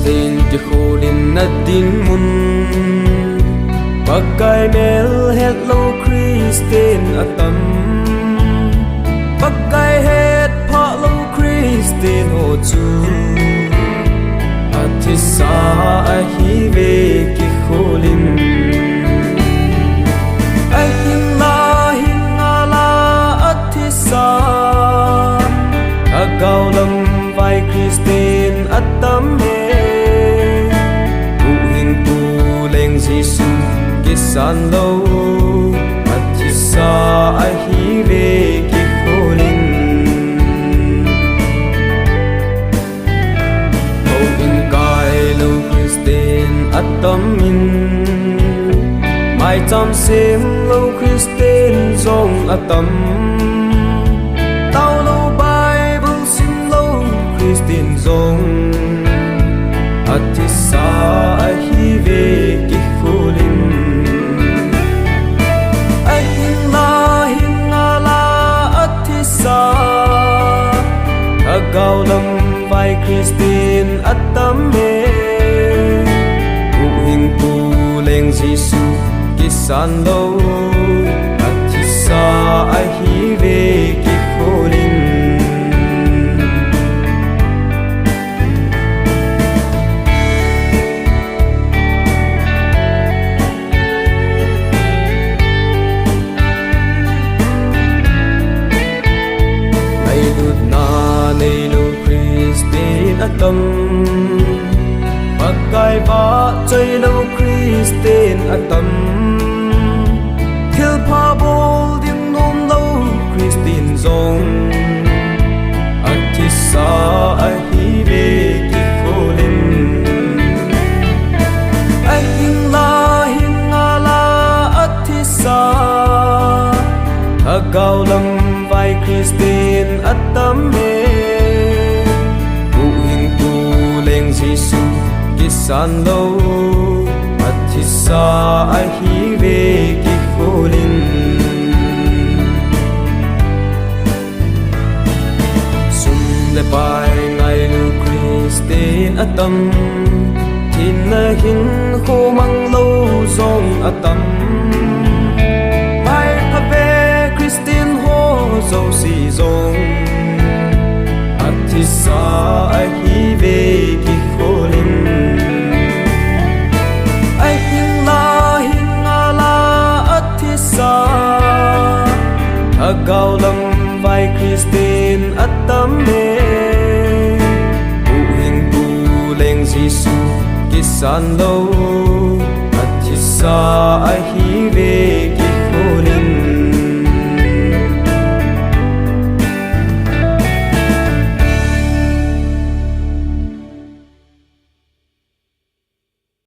Christin kikhol'in na din mun Pagkay mel hello Christin atam Pagkay het palo Christin ho chu Athisa ahiuve kikhol'in Ahingla hingala Athisa lhagao lamvai Christin atam Huhhingpu Leng Jesu kisanlou Athisa ahiuve kikhol'in Christin atam in mai cham sem lo Christin zong atam tao lo Bible sim lo Christin zong Athisa ahiuve kikhol'in Ahingla hingala Athisa lhagao lamvai Christin atam Huhhingpu Leng Jesu kisanlou Athisa ahiuve kikhol'in Nailut na nailu Christin atam Pagkay ba chơi lâu Christin atam Thil pa bol ding nom lâu Christin zong Athisa ahiuve kikhol'in Ahingla hingala Athisa lhagao lamvai Christin atam Huhhingpu Leng Jesu kisanlou Athisa ahiuve kikhol'in Sum le pai ngai lu Christin atam Thin na hin ho mang lâu zong atam Mai phave Christin ho zo si zong Athisa ahiuve kikhol'in lhagao lamvai Christin atam Huhhingpu Leng Jesu kisanlou Athisa ahiuve